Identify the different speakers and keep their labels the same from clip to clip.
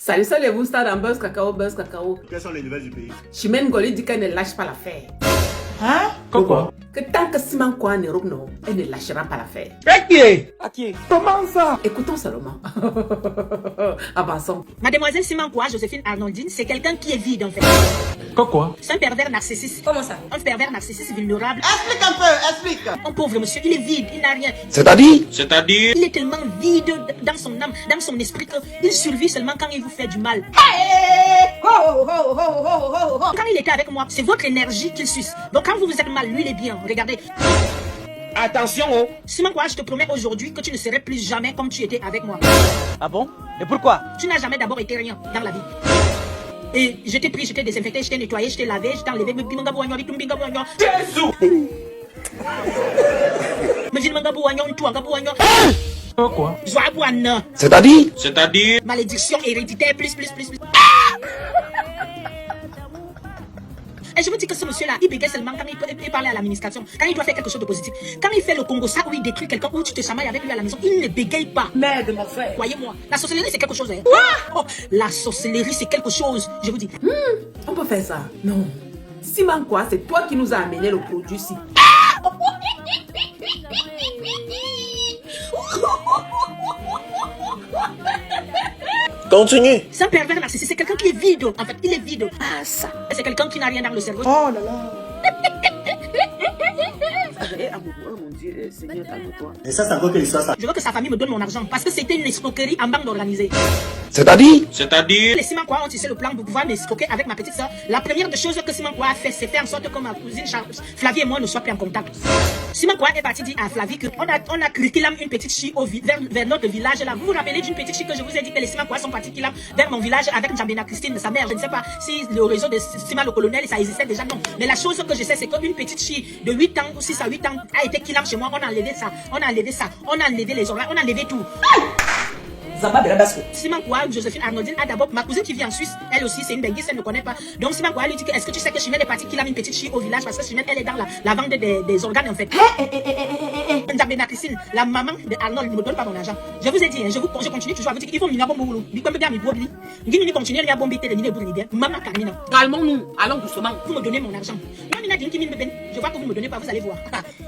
Speaker 1: Salut, salut, vous stars dans Buzz Cacao, Buzz Cacao.
Speaker 2: Quelles sont les nouvelles du pays?
Speaker 1: Chimène Ngozi dit qu'elle ne lâche pas l'affaire.
Speaker 3: Hein?
Speaker 1: Pourquoi? Que tant que Simon Kwa en Europe, non, elle ne lâchera pas l'affaire.
Speaker 3: À qui? Comment ça?
Speaker 1: Écoutons seulement. Avançons.
Speaker 4: Mademoiselle Simon Kwa, Joséphine Arnoldine, c'est quelqu'un qui est vide en fait.
Speaker 3: Quoi?
Speaker 4: C'est un pervers narcissiste.
Speaker 5: Comment ça?
Speaker 4: Un pervers narcissiste vulnérable.
Speaker 2: Explique un peu, explique.
Speaker 4: Un pauvre monsieur, il est vide, il n'a rien.
Speaker 3: C'est-à-dire?
Speaker 4: Il est tellement vide dans son âme, dans son esprit qu'il survit seulement quand il vous fait du mal. Quand il était avec moi, c'est votre énergie qu'il suce. Donc quand vous vous êtes mal, lui il est bien. Regardez.
Speaker 3: Attention, oh!
Speaker 4: Simon Kwa, je te promets aujourd'hui que tu ne serais plus jamais comme tu étais avec moi.
Speaker 3: Ah bon? Et pourquoi?
Speaker 4: Tu n'as jamais d'abord été rien dans la vie. Et je t'ai pris, je t'ai désinfecté, je t'ai nettoyé, je t'ai lavé, je t'ai enlevé.
Speaker 3: Quoi? C'est-à-dire?
Speaker 4: Malédiction héréditaire, plus. Et je vous dis que ce monsieur-là, il bégaye seulement quand il parle à l'administration, quand il doit faire quelque chose de positif. Quand il fait le Congo, ça où il détruit quelqu'un, où tu te chamailles avec lui à la maison, il ne bégaye pas.
Speaker 5: Merde, mon frère.
Speaker 4: Croyez-moi, la sorcellerie c'est quelque chose. Hein. Oh, la sorcellerie c'est quelque chose, je vous dis.
Speaker 1: On peut faire ça. Non. Simon Kwa, c'est toi qui nous as amené le produit-ci.
Speaker 2: Continue.
Speaker 4: C'est un pervers narcissique, c'est quelqu'un qui est vide. En fait, il est vide. Ah, ça. C'est quelqu'un qui n'a rien dans le cerveau.
Speaker 3: Oh là là!
Speaker 1: Mon Dieu, Seigneur, calme-toi.
Speaker 2: Et ça, c'est encore quelle histoire ça?
Speaker 4: Je veux que sa famille me donne mon argent parce que c'était une escroquerie en bande organisée.
Speaker 3: C'est-à-dire?
Speaker 4: Les Simon Kwa ont tissé le plan pour pouvoir m'escroquer avec ma petite soeur. La première des choses que Simon Kwa a fait, c'est faire en sorte que ma cousine Flavie et moi ne soient plus en contact. Simon Kwa est parti dire à Flavie qu'on a cliqué une petite chie vers notre village là. Vous vous rappelez d'une petite chie que je vous ai dit que les Simon Kwa sont partis vers mon village avec Njambena Christine, sa mère. Je ne sais pas si le réseau de Simon le colonel, ça existait déjà, non. Mais la chose que je sais, c'est qu'une petite chie de 8 ans ou 6 à 8 ans a été killam chez moi. On a enlevé ça, on a enlevé les oreilles, on a enlevé tout.
Speaker 5: Zamba de la Basco.
Speaker 4: Simon Kwa, Joséphine Arnoldine a d'abord ma cousine qui vit en Suisse. Elle aussi, c'est une benguiste, elle ne connaît pas. Donc Simon Kwa lui dit que est-ce que tu sais que Chimène est partie qu'il a une petite chie au village parce que Chimène elle est dans la vente des organes en fait. Njambena Christine, la maman de Arnold ne me donne pas mon argent. Je vous ai dit, je continue toujours à vous dire qu'il faut m'y avoir boulot. Dit comme bien mi bouli. Dit m'y continuer à bomber télé ni bouli. Maman Camina.
Speaker 1: Calmons-nous, allons doucement.
Speaker 4: Vous me donnez mon argent. Moi Mina dit qu'il me ben. Je vois que vous me donnez pas, vous allez voir.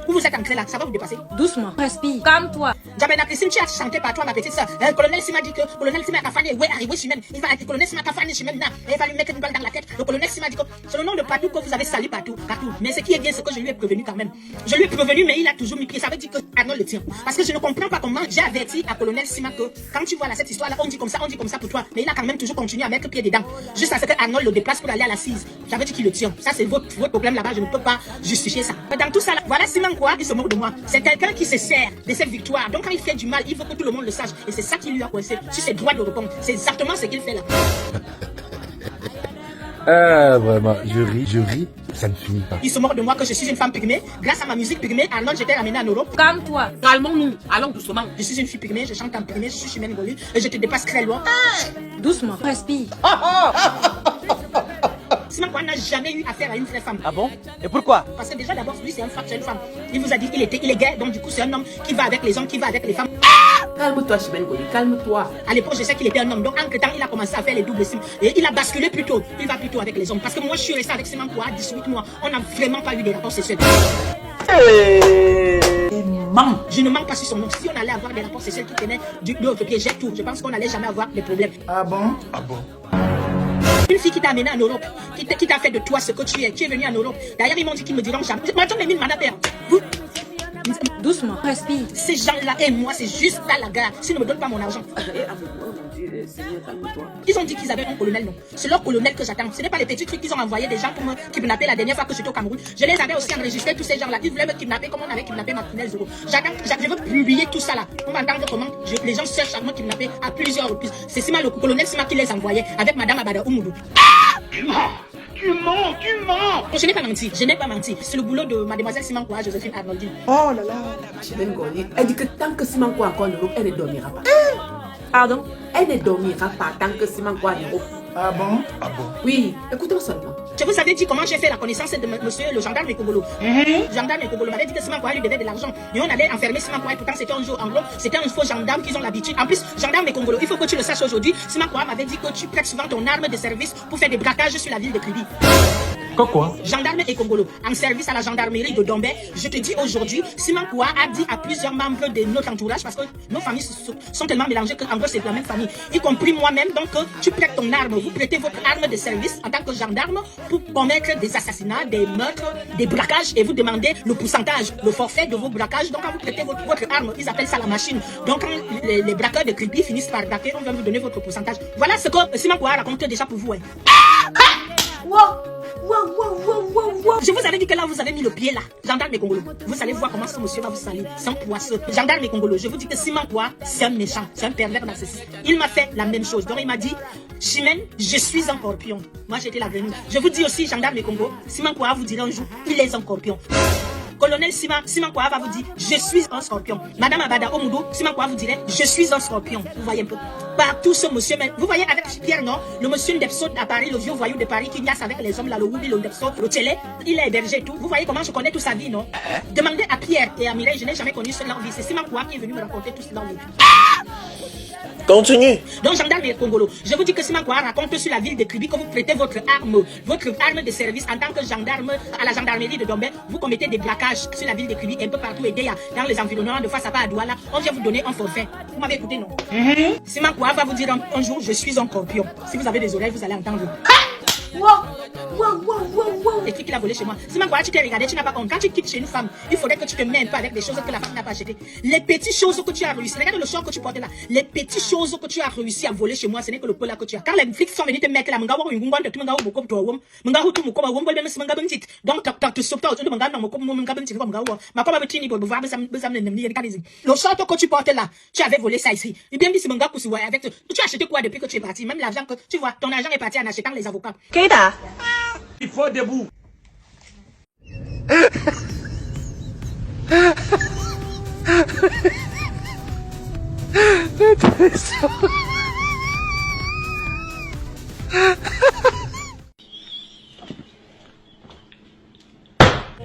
Speaker 4: Vous vous êtes ancré là, ça va vous dépasser.
Speaker 5: Doucement. Respire. Calme-toi.
Speaker 4: Njambena Christine, tu as chanté par toi ma petite soeur. Le colonel Sima dit que colonel Sima Kafani est arrivé Chimène. Il va le colonel Sima Kafani Chimène là. Il va lui mettre une balle dans la tête. Le colonel Sima dit que c'est le nom de partout que vous avez sali partout. Mais ce qui est bien, c'est que je lui ai prévenu quand même. Je lui ai prévenu, mais il a toujours mis pied. Ça veut dire que Arnold le tient. Parce que je ne comprends pas comment j'ai averti à colonel Sima que quand tu vois là cette histoire là, on dit comme ça pour toi. Mais il a quand même toujours continué à mettre pied dedans. Juste à ce que Arnold le déplace pour aller à l'assise. Ça veut dire qu'il le tient. Ça c'est votre problème là-bas. Je ne peux pas justifier ça. Dans tout ça là, voilà Simon Kwa, il se moque de moi. C'est quelqu'un qui se sert de cette victoire. Donc quand il fait du mal, il veut que tout le monde le sache. Et c'est ça qui lui a coincé sur ses droits de répondre. C'est exactement ce qu'il fait là.
Speaker 6: Vraiment, je ris, ça ne finit pas.
Speaker 4: Il se moque de moi que je suis une femme pygmée. Grâce à ma musique pygmée, Arnold, j'étais amené en Europe.
Speaker 5: Calme-toi.
Speaker 1: Calmons-nous, allons doucement.
Speaker 4: Je suis une fille pygmée, je chante en pygmée, je suis Chimène Ngozi et je te dépasse très loin.
Speaker 5: Doucement. Respire.
Speaker 4: Simon Kwa n'a jamais eu affaire à une vraie femme.
Speaker 3: Ah bon? Et pourquoi?
Speaker 4: Parce que déjà d'abord, lui c'est une femme. Il vous a dit qu'il est gay, donc du coup c'est un homme qui va avec les hommes, qui va avec les femmes.
Speaker 1: Calme-toi, Chimène Ngozi, calme-toi.
Speaker 4: À l'époque, je sais qu'il était un homme, donc entre temps, il a commencé à faire les doubles sims. Et il a basculé plutôt. Il va plutôt avec les hommes. Parce que moi, je suis resté avec Simon Kwa 18 mois. On n'a vraiment pas eu des rapports sexuels. Je ne manque pas sur son nom. Si on allait avoir des rapports sexuels qui tenaient de l'autre pied, j'ai tout. Je pense qu'on n'allait jamais avoir des problèmes.
Speaker 3: Ah bon?
Speaker 4: Une fille qui t'a amené en Europe, qui t'a fait de toi ce que tu es venu en Europe. D'ailleurs, ils m'ont dit qu'ils me diront jamais. Vous,
Speaker 5: Doucement. Respire.
Speaker 4: ces gens-là et moi, c'est juste là la gare. S'ils ne me donnent pas mon argent.
Speaker 1: Mon Dieu, Seigneur, calme-toi.
Speaker 4: Ils ont dit qu'ils avaient un colonel, non. C'est leur colonel que j'attends. Ce n'est pas les petits trucs qu'ils ont envoyé des gens pour me kidnapper la dernière fois que j'étais au Cameroun. Je les avais aussi enregistrés, tous ces gens-là. Ils voulaient me kidnapper comme on avait kidnappé ma punaise Zoro. Je veux publier tout ça là. On va entendre comment les gens cherchent à me kidnapper à plusieurs reprises. C'est Sima, le colonel Sima qui les envoyait avec Madame Abada Oumoudou.
Speaker 2: Tu mens.
Speaker 4: Je n'ai pas menti. C'est le boulot de mademoiselle Simon Kwa, Joséphine Arnoldine.
Speaker 3: Oh là là!
Speaker 1: Chimène Ngozi, elle dit que tant que Simon Kwa est encore en Europe, elle ne dormira pas.
Speaker 5: Pardon?
Speaker 1: Elle ne dormira pas tant que Simankwa est au.
Speaker 2: Ah bon?
Speaker 1: Oui, écoutons seulement.
Speaker 4: Je vous avais dit comment j'ai fait la connaissance de monsieur le gendarme Ekongolo. Le gendarme Ekongolo m'avait dit que Simankwa lui devait de l'argent. Et on allait enfermer Simankwa et pourtant c'était un jour. En gros, c'était un faux gendarme qu'ils ont l'habitude. En plus, gendarme Ekongolo, il faut que tu le saches aujourd'hui. Simankwa m'avait dit que tu prêtes souvent ton arme de service pour faire des braquages sur la ville de Kribi.
Speaker 3: Quoi?
Speaker 4: Gendarme Ekongolo, en service à la gendarmerie de Dombé, je te dis aujourd'hui, Simankwa a dit à plusieurs membres de notre entourage, parce que nos familles sont tellement mélangées qu'en gros c'est la même famille, y compris moi-même, donc tu prêtes ton arme, vous prêtez votre arme de service en tant que gendarme pour commettre des assassinats, des meurtres, des braquages et vous demandez le pourcentage, le forfait de vos braquages. Donc quand vous prêtez votre arme, ils appellent ça la machine. Donc quand les braqueurs de Kribi finissent par braquer, on va vous donner votre pourcentage. Voilà ce que Simankwa raconte déjà pour vous. Hein. Je vous avais dit que là, vous avez mis le pied là. Gendarme Ekongolo. Vous allez voir comment ce monsieur va vous salir. C'est un poisseux. Gendarme Ekongolo. Je vous dis que Simankwa, c'est un méchant. C'est un pervers narcissique. Il m'a fait la même chose. Donc il m'a dit, Chimène, je suis un scorpion. Moi, j'étais la venue. Je vous dis aussi, gendarme Ekongolo, Simankwa vous dira un jour, il est un scorpion. Colonel Simankwa va vous dire, je suis un scorpion. Madame Abada Omudo, Simankwa vous dirait, je suis un scorpion. Vous voyez un peu. Partout ce monsieur, vous voyez avec Pierre, non? Le monsieur Ndepso à Paris, le vieux voyou de Paris qui niasse avec les hommes là, le Woubi, le Ndepso, le Tchélé, il est hébergé et tout. Vous voyez comment je connais toute sa vie, non? Demandez à Pierre et à Mireille, je n'ai jamais connu cela en vie. C'est Simankwa qui est venu me raconter tout cela en vie.
Speaker 2: Continue.
Speaker 4: Donc, gendarme Ekongolo, je vous dis que Simankwa raconte sur la ville de Kribi que vous prêtez votre arme de service en tant que gendarme à la gendarmerie de Dombé. Vous commettez des braquages sur la ville de Kribi, un peu partout et dans les environnements de Fassaba à Douala. On vient vous donner un forfait. Vous m'avez écouté, non? Simankwa va vous dire un jour, je suis un scorpion. Si vous avez des oreilles, vous allez entendre. Les trucs qu'il a volé chez moi. Simankwa, tu t'es regardé, tu n'as pas honte. Quand tu quittes chez une femme, il faudrait que tu te mets un peu avec des choses que la femme n'a pas achetées. Les petites choses que tu as réussi. Regarde le short que tu portes là. Les petites choses que tu as réussi à voler chez moi, ce n'est que le peu là que tu as. Quand les flics sont venus te mettre là, le short que tu portes là, tu avais volé ça ici. Et bien dit avec tu as acheté quoi depuis que tu es parti? Même l'argent que tu vois, ton argent est parti en achetant les avocats.
Speaker 5: Keita.
Speaker 3: Il faut debout.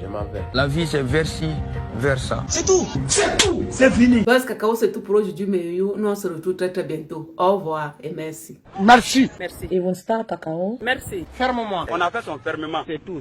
Speaker 6: Je m'en vais.
Speaker 7: La vie, c'est vers-ci, vers ça.
Speaker 2: C'est tout. C'est fini.
Speaker 1: Buzz Cacao, c'est tout pour aujourd'hui, mais nous on se retrouve très très bientôt. Au revoir et merci.
Speaker 3: Merci.
Speaker 5: Merci.
Speaker 3: Ferme-moi. On a fait son fermement. C'est tout.